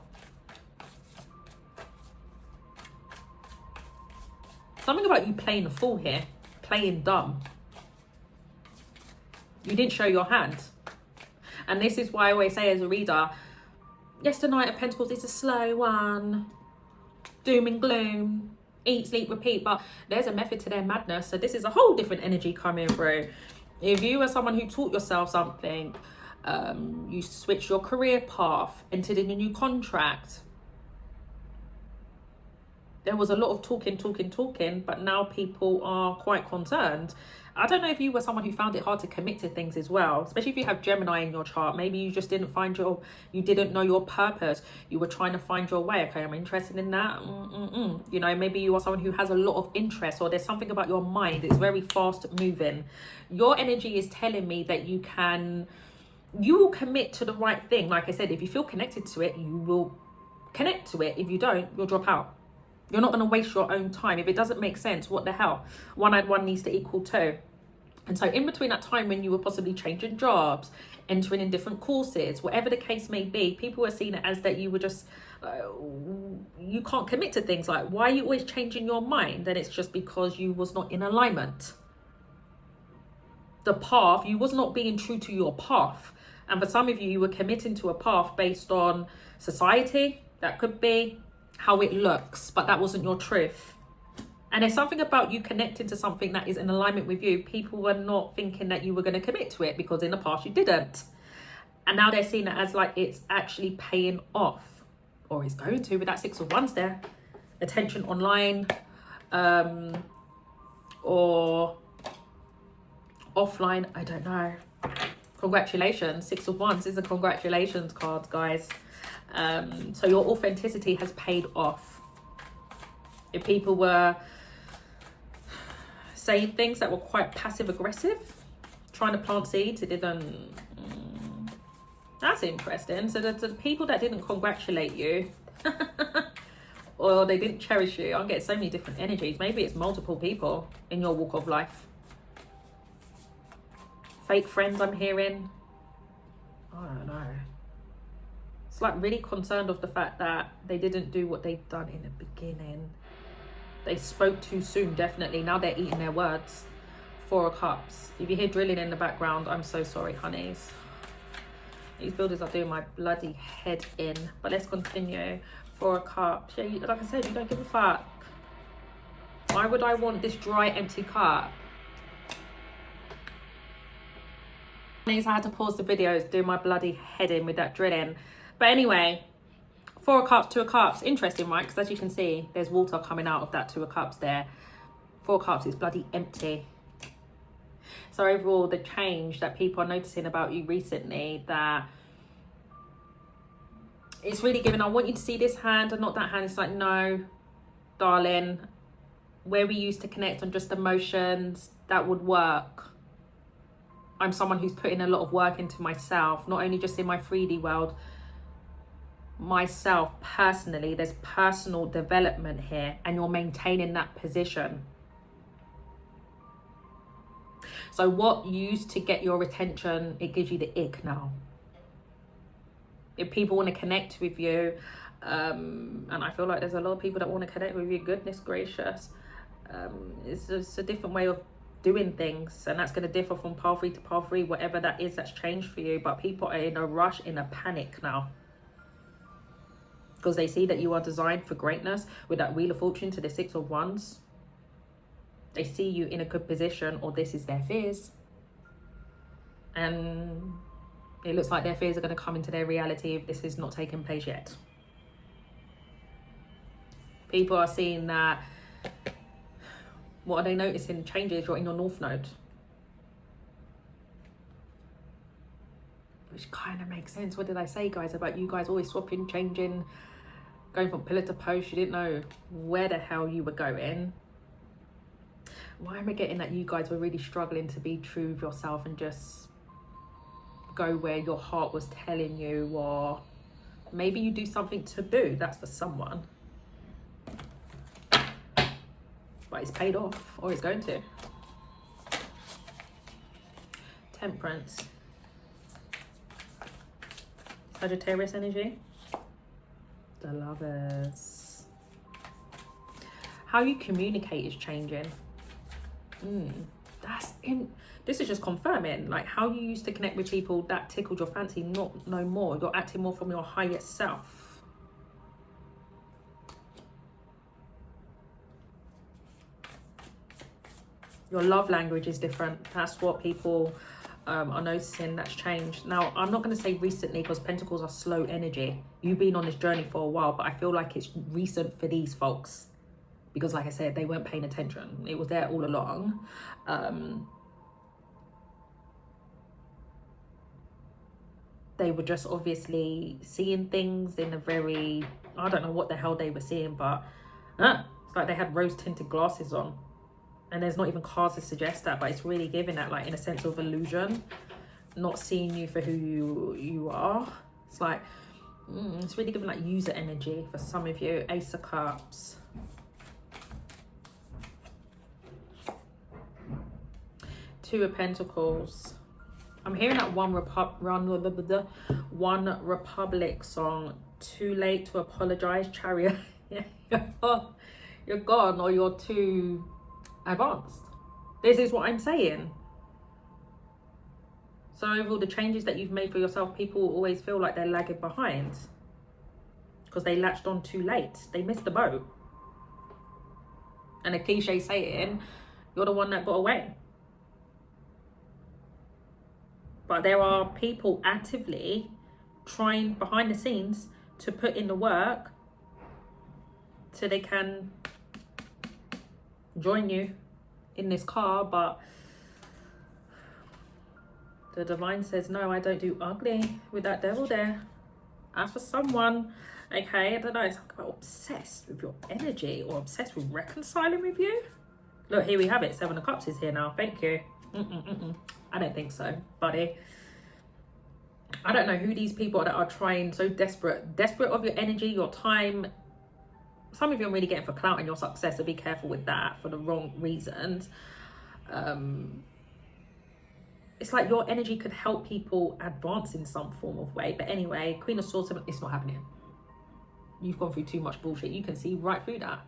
Something about you playing a fool here, playing dumb. You didn't show your hand. And this is why I always say as a reader, yes, the Knight of Pentacles is a slow one. Doom and gloom. Eat, sleep, repeat, but there's a method to their madness. So this is a whole different energy coming through. If you are someone who taught yourself something, you switched your career path, entered in a new contract, there was a lot of talking, but now people are quite concerned. I don't know if you were someone who found it hard to commit to things as well, especially if you have Gemini in your chart. Maybe you just didn't find you didn't know your purpose. You were trying to find your way. Okay, I'm interested in that. You know, maybe you are someone who has a lot of interest, or there's something about your mind. It's very fast moving. Your energy is telling me that you will commit to the right thing. Like I said, if you feel connected to it, you will connect to it. If you don't, you'll drop out. You're not going to waste your own time. If it doesn't make sense, what the hell? 1 + 1 needs to equal 2. And so in between that time when you were possibly changing jobs, entering in different courses, whatever the case may be, people were seeing it as that you were just, you can't commit to things. Like, why are you always changing your mind? And it's just because you was not in alignment. the path, you was not being true to your path. And for some of you, you were committing to a path based on society. That could be how it looks, but that wasn't your truth. And there's something about you connecting to something that is in alignment with you. People were not thinking that you were going to commit to it because in the past you didn't. And now they're seeing it as like it's actually paying off, or it's going to, with that 6 of Wands there. Attention online, or offline, I don't know. Congratulations. 6 of Wands is a congratulations card, guys. So your authenticity has paid off. If people were saying things that were quite passive aggressive, trying to plant seeds, it didn't. That's interesting. So the people that didn't congratulate you or they didn't cherish you, I get so many different energies. Maybe it's multiple people in your walk of life. Fake friends I'm hearing. I don't know. It's like really concerned of the fact that they didn't do what they'd done in the beginning. They spoke too soon, definitely. Now they're eating their words. 4 of Cups. If you hear drilling in the background, I'm so sorry, honeys. These builders are doing my bloody head in. But let's continue. 4 of Cups. Yeah, like I said, you don't give a fuck. Why would I want this dry, empty cup? I had to pause the videos, do my bloody head in with that drilling. But anyway, 4 of Cups, 2 of Cups. Interesting, right? Because as you can see, there's water coming out of that 2 of Cups there. 4 of Cups is bloody empty. So overall, the change that people are noticing about you recently, that it's really giving, I want you to see this hand and not that hand. It's like, no, darling, where we used to connect on just emotions, that would work. I'm someone who's putting a lot of work into myself, not only just in my 3D world, myself personally. There's personal development here, and you're maintaining that position. So what used to get your attention, it gives you the ick now. If people want to connect with you, and I feel like there's a lot of people that want to connect with you, goodness gracious, it's just a different way of doing things, and that's going to differ from path 3 to path 3, whatever that is that's changed for you. But people are in a rush, in a panic now, because they see that you are designed for greatness with that Wheel of Fortune to the 6 of Wands. They see you in a good position, or this is their fears, and it looks like their fears are going to come into their reality if this is not taking place yet. People are seeing that. What are they noticing? Changes. You're in your North Node, which kind of makes sense. What did I say, guys, about you guys always swapping, changing, going from pillar to post? You didn't know where the hell you were going. Why am I getting that you guys were really struggling to be true with yourself and just go where your heart was telling you? Or maybe you do something taboo. That's for someone. But it's paid off, or it's going to. Temperance. Sagittarius energy. The Lovers. How you communicate is changing. This is just confirming, like, how you used to connect with people that tickled your fancy, not no more. You're acting more from your highest self. Your love language is different. That's what people are noticing that's changed. Now, I'm not going to say recently, because Pentacles are slow energy. You've been on this journey for a while, but I feel like it's recent for these folks. Because like I said, they weren't paying attention. It was there all along. They were just obviously seeing things in a very, I don't know what the hell they were seeing, but it's like they had rose tinted glasses on. And there's not even cards to suggest that, but it's really giving that, like, in a sense of illusion, not seeing you for who you are. It's like, it's really giving like user energy for some of you. Ace of Cups. Two of Pentacles. I'm hearing that One Republic song, Too Late to Apologize, Chariot. You're gone, or you're too advanced. This is what I'm saying. So over all the changes that you've made for yourself, people will always feel like they're lagging behind because they latched on too late. They missed the boat. And a cliche saying, you're the one that got away. But there are people actively trying behind the scenes to put in the work so they can join you in this car. But the divine says, no, I don't do ugly with that devil there. As for someone, okay, I don't know, it's like about obsessed with your energy or obsessed with reconciling with you. Look, here we have it. 7 of Cups is here now. Thank you. I don't think so, buddy. I don't know who these people that are trying so desperate of your energy, your time. Some of you are really getting for clout and your success, so be careful with that for the wrong reasons. It's like your energy could help people advance in some form of way. But anyway, Queen of Swords, it's not happening. You've gone through too much bullshit. You can see right through that.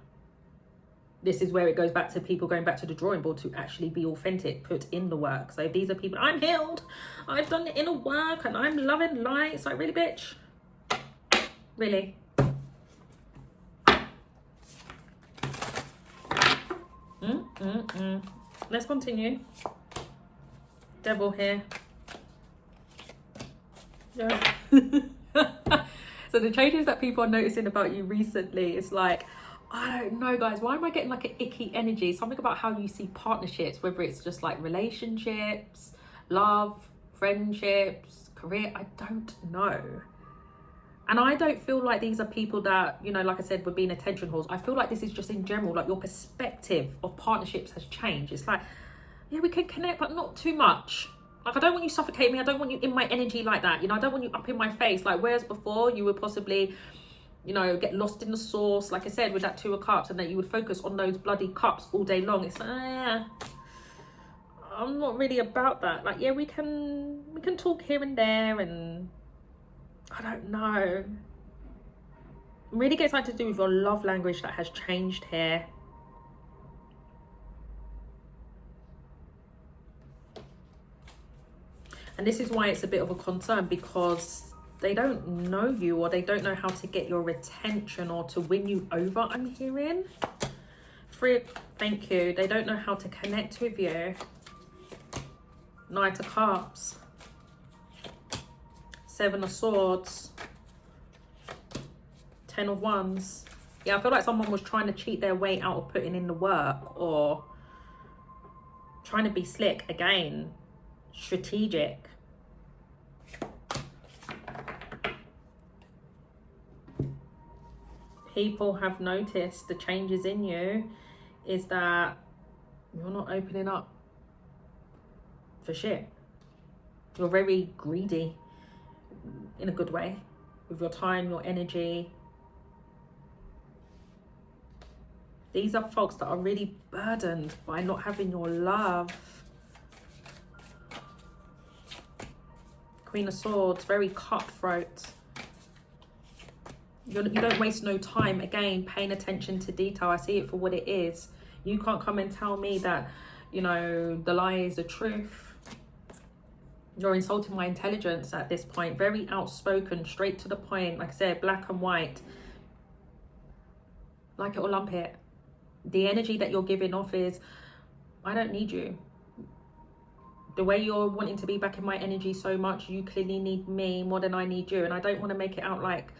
This is where it goes back to people going back to the drawing board to actually be authentic, put in the work. So these are people, I'm healed, I've done the inner work, and I'm loving light. It's like, really, bitch? Really? Let's continue. Devil here. Yeah. So the changes that people are noticing about you recently, it's like, I don't know, guys, why am I getting like an icky energy? Something about how you see partnerships, whether it's just like relationships, love, friendships, career, I don't know. And I don't feel like these are people that, you know, like I said, were being attention whores. I feel like this is just in general, like your perspective of partnerships has changed. It's like, yeah, we can connect, but not too much. Like, I don't want you to suffocate me. I don't want you in my energy like that. You know, I don't want you up in my face. Like, whereas before you would possibly, you know, get lost in the sauce, like I said, with that 2 of Cups, and that you would focus on those bloody cups all day long. It's like, I'm not really about that. Like, yeah, we can talk here and there, and I don't know. It really gets something to do with your love language that has changed here. And this is why it's a bit of a concern, because they don't know you, or they don't know how to get your attention or to win you over, I'm hearing. Thank you. They don't know how to connect with you. 9 of Cups. 7 of Swords. 10 of Wands. Yeah, I feel like someone was trying to cheat their way out of putting in the work, or trying to be slick again. Strategic. People have noticed the changes in you is that you're not opening up for shit. You're very greedy in a good way with your time, your energy. These are folks that are really burdened by not having your love. Queen of Swords, very cutthroat. You don't waste no time, again, paying attention to detail. I see it for what it is. You can't come and tell me that, you know, the lie is the truth. You're insulting my intelligence at this point. Very outspoken, straight to the point. Like I said, black and white. Like it or lump it. The energy that you're giving off is, I don't need you. The way you're wanting to be back in my energy so much, you clearly need me more than I need you. And I don't want to make it out like,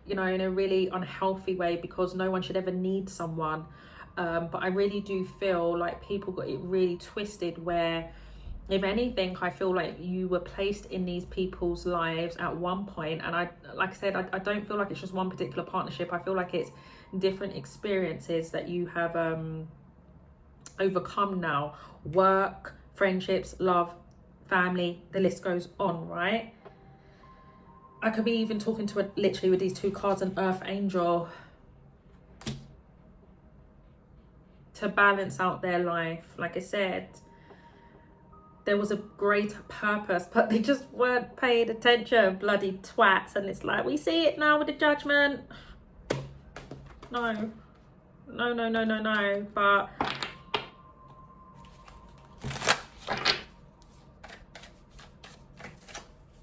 you know, in a really unhealthy way, because no one should ever need someone. But I really do feel like people got it really twisted, where, if anything, I feel like you were placed in these people's lives at one point. And like I said, I don't feel like it's just one particular partnership. I feel like it's different experiences that you have overcome now. Work, friendships, love, family, the list goes on, right? I could be even talking to literally with these 2 cards, an Earth Angel, to balance out their life. Like I said, there was a greater purpose, but they just weren't paying attention, bloody twats. And it's like, we see it now with the Judgment. No. But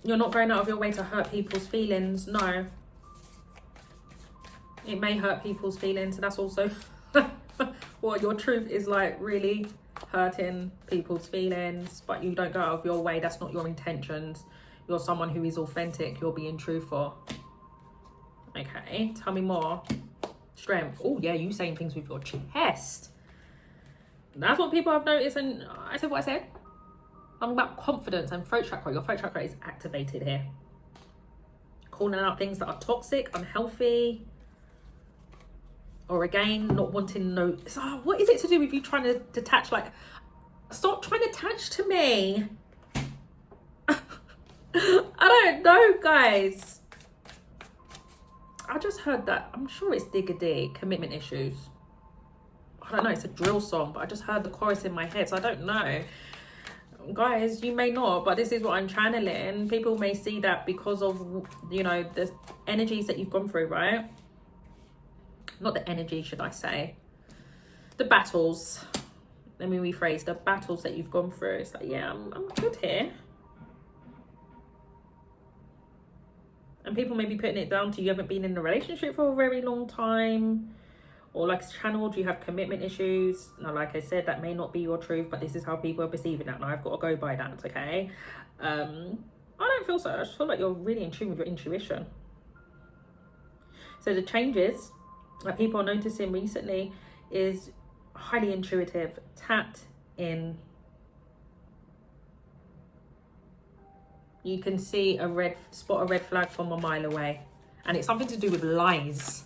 You're not going out of your way to hurt people's feelings. No. It may hurt people's feelings. That's also what your truth is, like really hurting people's feelings, but you don't go out of your way. That's not your intentions. You're someone who is authentic. You're being truthful. Okay, tell me more. Strength. Oh yeah, you saying things with your chest. That's what people have noticed, and I said what I said. I'm about confidence and throat chakra. Your throat chakra is activated here. Calling out things that are toxic, unhealthy, or again, not wanting no. So what is it to do with you trying to detach? Like, stop trying to attach to me. I don't know, guys. I just heard that. I'm sure it's 𝓡𝓮𝓷𝓮𝓮'𝓼, commitment issues. I don't know, it's a drill song, but I just heard the chorus in my head, so I don't know. Guys, you may not, but this is what I'm channeling. People may see that because of, you know, the energies that you've gone through, right? Not the energy, should I say. The battles. Let me rephrase. The battles that you've gone through. It's like, yeah, I'm good here. And people may be putting it down to you haven't been in a relationship for a very long time. Or like channeled, you have commitment issues. Now, like I said, that may not be your truth, but this is how people are perceiving that. Now, I've got to go by that, okay? I don't feel so. I just feel like you're really in tune with your intuition. So the changes that people are noticing recently is highly intuitive, tapped in. You can see a red flag from a mile away. And it's something to do with lies.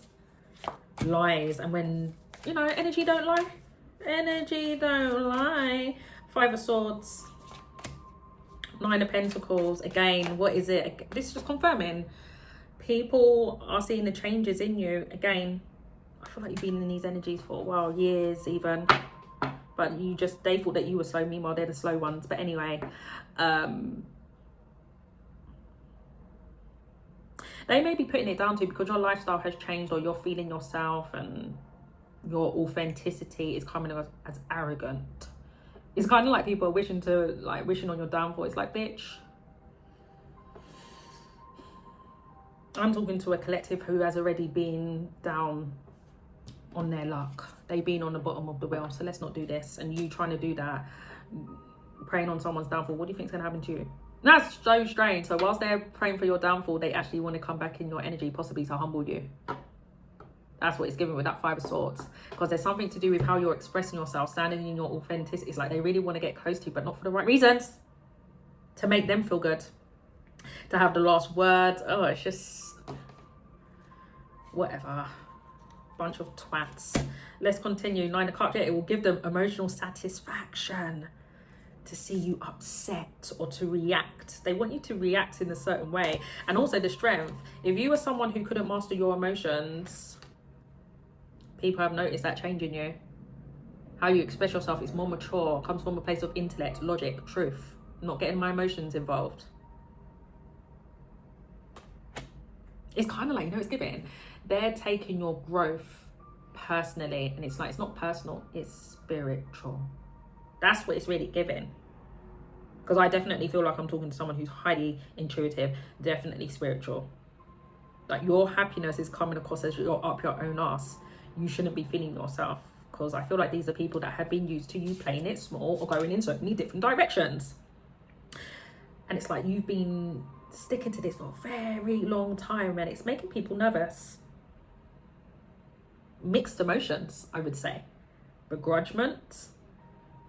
Lies. And when, you know, energy don't lie. Energy don't lie. 5 of Swords. 9 of Pentacles. Again, what is it? This is just confirming. People are seeing the changes in you. Again, I feel like you've been in these energies for a while. Years even. But they thought that you were slow. Meanwhile, they're the slow ones. But anyway. They may be putting it down to because your lifestyle has changed, or you're feeling yourself and your authenticity is coming as arrogant. It's kind of like people are wishing on your downfall. It's like, bitch. I'm talking to a collective who has already been down on their luck. They've been on the bottom of the well. So let's not do this. And you trying to do that, praying on someone's downfall. What do you think is going to happen to you? That's so strange. So whilst they're praying for your downfall, they actually want to come back in your energy, possibly to humble you. That's what it's given with that 5 of Swords. Because there's something to do with how you're expressing yourself, standing in your authenticity. It's like they really want to get close to you, but not for the right reasons. To make them feel good. To have the last word. Oh, it's just... whatever. Bunch of twats. Let's continue. 9 of Cups. Yeah, it will give them emotional satisfaction to see you upset or to react. They want you to react in a certain way. And also the strength. If you were someone who couldn't master your emotions, people have noticed that change in you. How you express yourself is more mature, comes from a place of intellect, logic, truth, not getting my emotions involved. It's kind of like, you know, it's giving. They're taking your growth personally, and it's like, it's not personal, it's spiritual. That's what it's really giving. Because I definitely feel like I'm talking to someone who's highly intuitive, definitely spiritual. Like your happiness is coming across as you're up your own ass. You shouldn't be feeling yourself. Because I feel like these are people that have been used to you playing it small or going in so many different directions. And it's like you've been sticking to this for a very long time, and it's making people nervous. Mixed emotions, I would say. Begrudgment,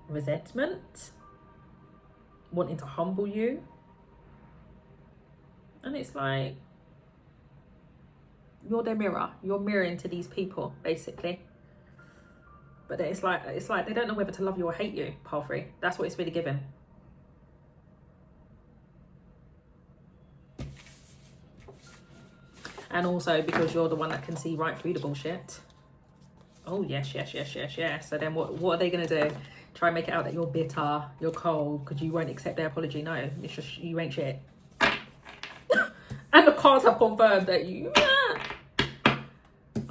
resentment, wanting to humble you. And it's like you're their mirror. You're mirroring to these people, basically. But it's like they don't know whether to love you or hate you, pile 3. That's what it's really given. And also because you're the one that can see right through the bullshit. Oh, yes. So then what are they going to do? Try and make it out that you're bitter, you're cold, because you won't accept their apology. No, it's just you ain't shit. And the cards have confirmed that you...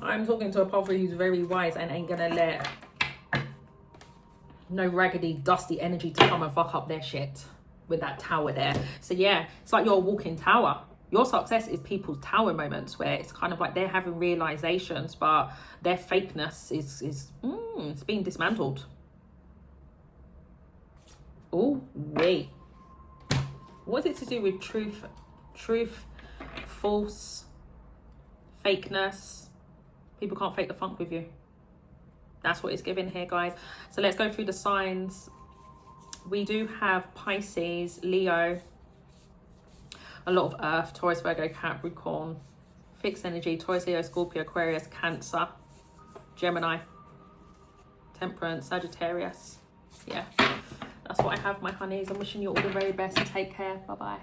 I'm talking to a pile 3 who's very wise and ain't going to let no raggedy, dusty energy to come and fuck up their shit. with that tower there. So yeah, it's like you're a walking tower. Your success is people's tower moments, where it's kind of like they're having realizations, but their fakeness is it's being dismantled. Oh, wait. What is it to do with truth, false, fakeness? People can't fake the funk with you. That's what it's giving here, guys. So let's go through the signs. We do have Pisces, Leo, a lot of Earth, Taurus, Virgo, Capricorn, fixed energy, Taurus, Leo, Scorpio, Aquarius, Cancer, Gemini, Temperance, Sagittarius. Yeah, that's what I have, my honeys. I'm wishing you all the very best. Take care. Bye-bye.